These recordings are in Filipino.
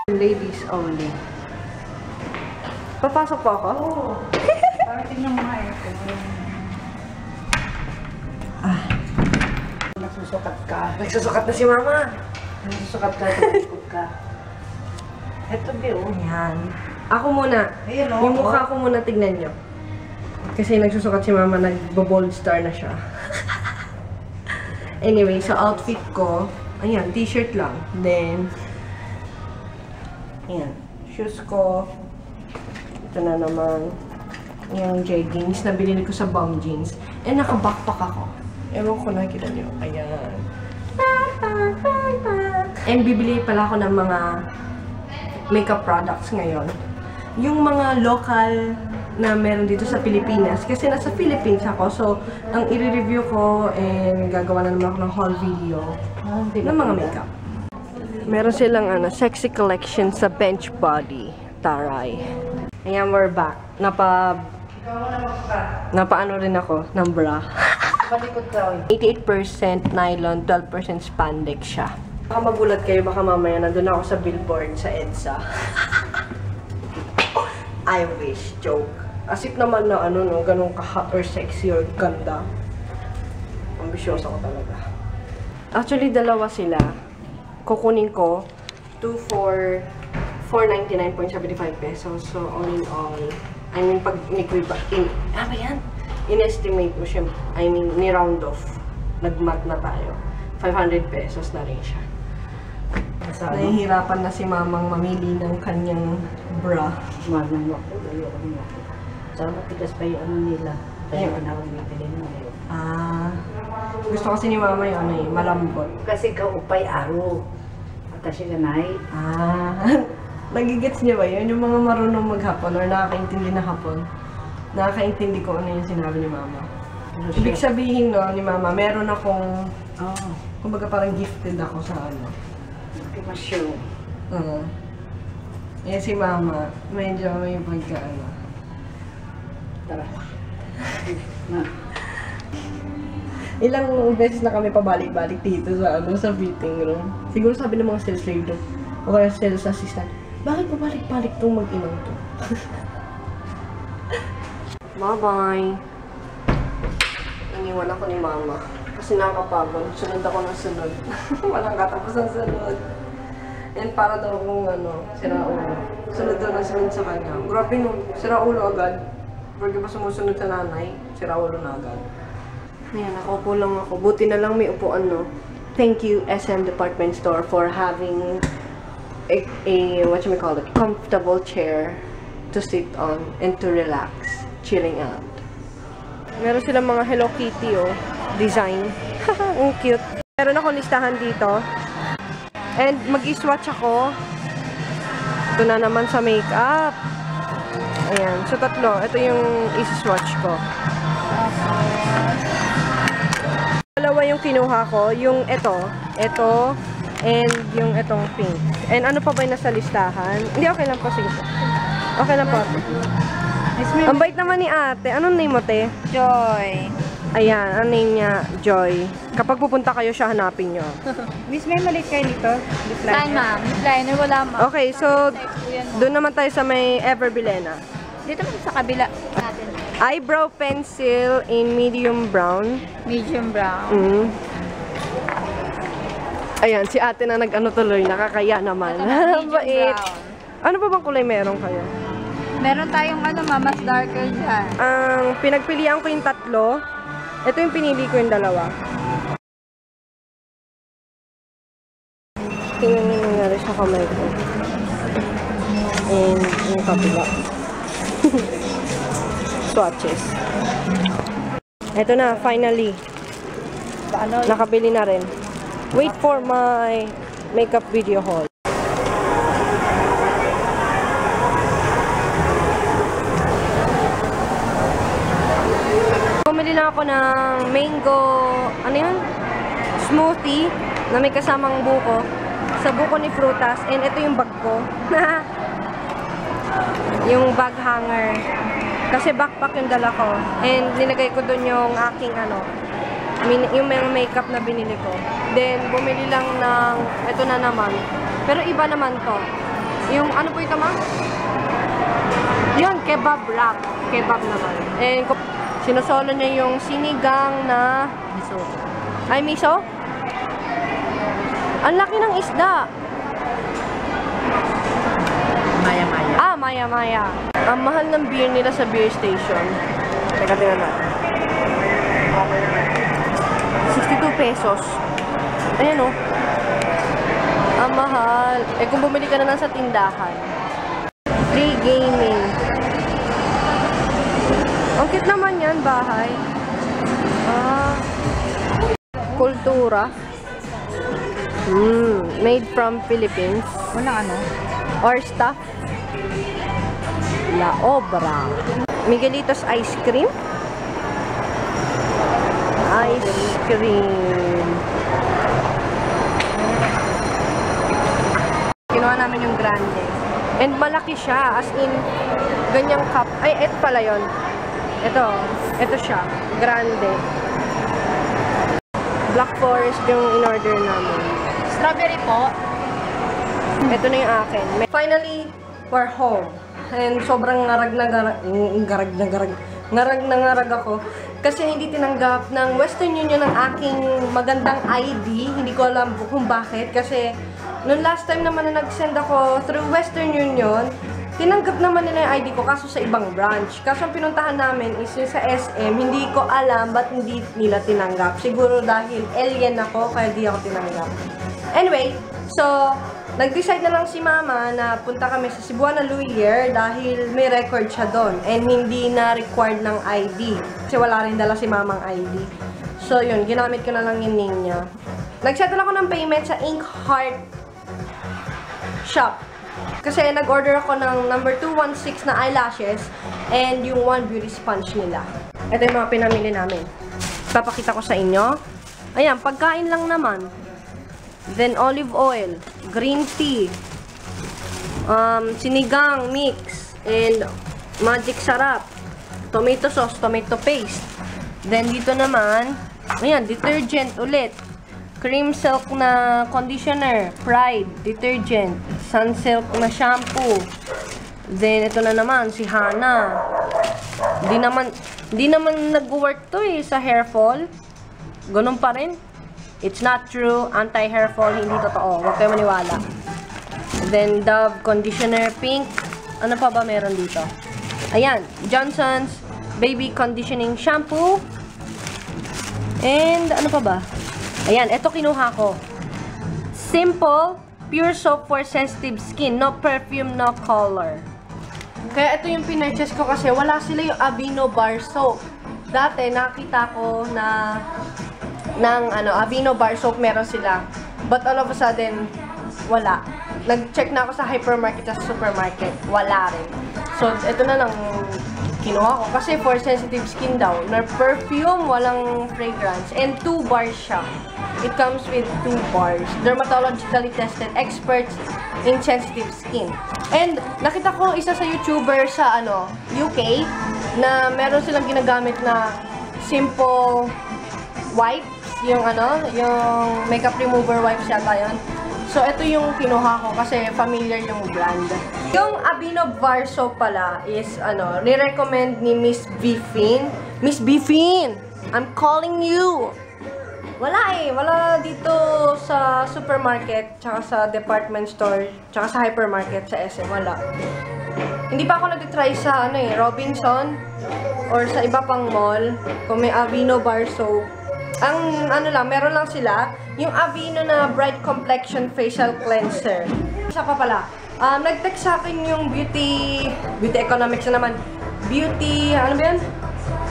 Ladies only. Papasok po ako? Oo. Para tingnan mo nga ito. Nagsusukat ka. Nagsusukat na si Mama. Nagsusukat ka. Nagsusukat ka. Ito, Bill. Yan. Ako muna. Ayan, oh. Yung mukha ko muna tignan nyo. Kasi nagsusukat si Mama, nagbo-bold star na siya. Anyway, sa outfit ko, ayan, t-shirt lang. Then, ayan, shoes ko. Ito na naman. Yung jeggings na binili ko sa Bum Jeans. And naka-backpack ako. Ewan ko, nakikita nyo. Ayan. And bibili pala ako ng mga makeup products ngayon. Yung mga local na meron dito sa Pilipinas. Kasi nasa Philippines ako. So, ang i-review ko and gagawa na naman ako ng haul video ng mga makeup. Meron silang sexy collection sa Bench Body. Taray. Ayan, we're back. Napaano rin ako ng bra. 88% nylon, 12% spandex siya. Baka magulat kayo, baka mamaya nandun ako sa billboard sa EDSA. I wish. Joke. As if naman na ganun ka-hot or sexy or ganda. Ambisyosa ko talaga. Actually, dalawa sila. Kukunin ko 2 for 499.75 pesos. So, all in all, I mean, pag in-estimate mo siya, I mean, ni-round off. Nag-mat na tayo. 500 pesos na rin siya. Nahihirapan na si Mamang mamili ng kanyang bra. Manang ako, ayoko din ako. Saka matigas pa yung nila. Kaya ako bibili na ngayon. Gusto kasi ni Mama yung malambot. Kasi kaupay araw. At kasi ganay. Nagigets niya ba yun? Yung mga marunong maghapon or nakakaintindi na hapon. Nakakaintindi ko ano yung sinabi ni Mama. Ibig sabihin ni Mama, meron akong, kumbaga parang gifted ako sa Masyo. Eh si Mama, medyo may pagka Tara. Ilang beses na kami pabalik-balik dito sa fitting room. Siguro sabi ng mga sales lady o kaya sales assistant, bakit pabalik-balik tong mag-inang to? Bye-bye! Iniwan ako ni Mama. Kasi nakakapagod. Sunod ako ng sunod. Walang katapos ng sunod. And para daw kung sira ulo. Sunod daw ng sunod sa kanya. Grabe nun. Sira ulo agad. Porque pa sumusunod sa nanay, sira ulo na agad. Ayan, nakaupo lang ako. Buti na lang may upuan, no? Thank you, SM Department Store, for having a comfortable chair to sit on and to relax, chilling out. Meron silang mga Hello Kitty, design. Ang cute. Meron ako listahan dito. And mag-i-swatch ako. Ito na naman sa makeup. Ayan. So, tatlo. Ito yung isi-swatch ko. Dalawa yung kinuha ko. Yung ito, and yung itong pink. And ano pa ba yung nasa listahan? Hindi, okay lang po. Sige. Okay lang po. Ang bait naman ni ate. Anong name mo, te? Joy. Ayan, ang name niya, Joy. Kapag pupunta kayo siya, hanapin nyo. Miss, may maliit kayo dito? Saan, ma'am? Liner, wala, ma'am. Okay, so, doon naman tayo sa may Everbilena. Dito mo sa kabila natin. Eyebrow pencil in medium brown. Medium brown. Ayan, si ate na nag-ano tuloy, nakakaya naman. Bait. Ano pa bang kulay meron kayo? Meron tayong mas darker dyan. Ang pinagpilian ko yung tatlo. Ito yung pinili ko yung dalawa. Tingnan nyo nangyari sa kamay ko. And yung kabila. Swatches. Ito na, finally. Nakabili na rin. Wait for my makeup video haul. Bumili lang ako ng mango, smoothie na may kasamang buko. Sa buko ni Frutas. And ito yung bag ko. Yung bag hanger. Kasi backpack yung dala ko. And nilagay ko dun yung aking yung mga makeup na binili ko. Then, bumili lang ng, ito na naman. Pero iba naman to. Yung ano po ito, ma'am? Yun, kebab wrap. Kebab naman. And sinusolo niya yung sinigang na Miso. ay miso. Ang laki ng isda. Maya-maya. Ah, maya-maya. Ang mahal ng beer nila sa beer station. Teka, tingnan natin. 62 pesos. Ayan o. Ang mahal. Eh, kung bumili ka na lang sa tindahan. Free gaming. Ang cute naman yan, bahay. Ah. Kultura. Made from Philippines. Walang ano? Or stuff. La Obra. Miguelitos ice cream. Ice cream. Kinuha namin yung grande. And malaki siya. As in, ganyang cup. Ay, ito pala yun. Ito siya. Grande. Black Forest yung in-order namin. Strawberry po. Ito na yung akin. Finally, we're home. And sobrang ngarag na ngarag ako. Kasi hindi tinanggap ng Western Union ang aking magandang ID. Hindi ko alam kung bakit. Kasi noong last time naman na nag-send ako through Western Union, tinanggap naman nila yung ID ko kaso sa ibang branch. Kaso ang pinuntahan namin is yung sa SM. Hindi ko alam ba't hindi nila tinanggap. Siguro dahil alien ako, kaya di ako tinanggap. Anyway, so nag-decide na lang si Mama na punta kami sa Cebuana Luyer dahil may record siya doon and hindi na required ng ID. Kasi wala rin dala si Mamang ID. So yun, ginamit ko na lang yung name niya. Nag-settle ako ng payment sa Ink Heart Shop. Kasi nag-order ako ng number 216 na eyelashes and yung one beauty sponge nila. Ito yung mga pinamili namin. Papakita ko sa inyo. Ayan, pagkain lang naman. Then olive oil, green tea, sinigang mix, and magic sarap, tomato sauce, tomato paste. Then dito naman, ayan, detergent ulit, cream silk na conditioner, Pride detergent, Sunsilk na shampoo. Then ito na naman si Hana. Di naman nag-work to eh sa hair fall. Ganun pa rin. It's not true. Anti-hair fall. Hindi totoo. Huwag kayo maniwala. Then, Dove Conditioner Pink. Ano pa ba meron dito? Ayan. Johnson's Baby Conditioning Shampoo. And, ano pa ba? Ayan. Ito kinuha ko. Simple. Pure soap for sensitive skin. No perfume, no color. Kaya ito yung pinurchase ko kasi wala sila yung Aveeno Bar Soap. Dati, nakita ko na ng Aveeno Bar Soap meron sila. But all of a sudden, wala. Nag-check na ako sa hypermarket at supermarket. Wala rin. So, ito na lang kinuha ko. Kasi for sensitive skin daw. Na perfume, walang fragrance. And 2 bars siya. It comes with 2 bars. Dermatologically tested experts in sensitive skin. And nakita ko isa sa YouTuber sa UK na meron silang ginagamit na simple wipes. Yung yung makeup remover wipes yata yun. So, ito yung kinuha ko kasi familiar yung brand. Yung Aveeno Bar Soap pala is, ni-recommend ni Miss Biffin. Miss Biffin! I'm calling you! Wala eh. Wala dito sa supermarket, tsaka sa department store, tsaka sa hypermarket, sa SM. Wala. Hindi pa ako nag-try sa, Robinson or sa iba pang mall kung may Aveeno Bar Soap. Ang meron lang sila, yung Aveeno na Bright Complexion Facial Cleanser. Isa pa pala, nag-text sa akin yung beauty economics na naman. Beauty, ano ba yan?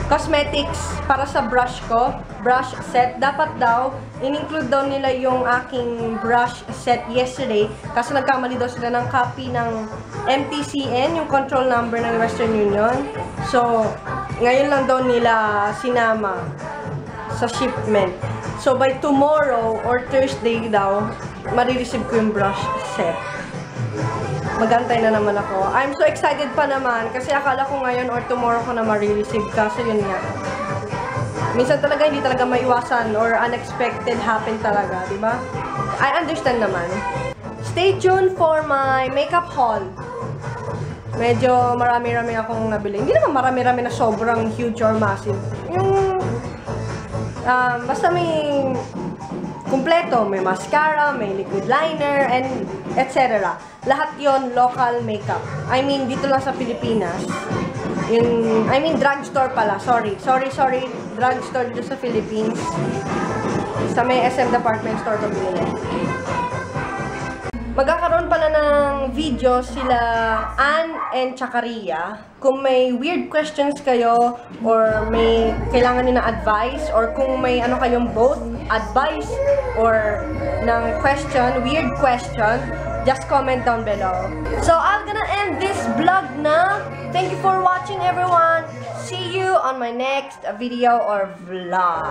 Cosmetics para sa brush ko, brush set. Dapat daw, in-include daw nila yung aking brush set yesterday kasi nagkamali daw sila ng copy ng MTCN, yung control number ng Western Union. So, ngayon lang daw nila sinama sa shipment. So, by tomorrow or Thursday daw, marireceive ko yung brush set. Magantay na naman ako. I'm so excited pa naman kasi akala ko ngayon or tomorrow ko na marireceive kasi yun nga. Minsan talaga hindi talaga maiwasan or unexpected happen talaga, di ba? I understand naman. stay tuned for my makeup haul. Medyo marami-rami akong nabili. Hindi naman marami-rami na sobrang huge or massive. Yung, basta may kumpleto. May mascara, may liquid liner, and etc. Lahat yon local makeup. I mean, dito lang sa Pilipinas. I mean, drugstore pala. Sorry. Drugstore dito sa Philippines. Sa may SM department store ko binili. Magkakaroon pala ng video sila Ann and Chakaria. Kung may weird questions kayo or may kailangan nyo na advice or kung may ano kayong both advice or ng question, weird question, just comment down below. So, I'm gonna end this vlog na. Thank you for watching, everyone. See you on my next video or vlog.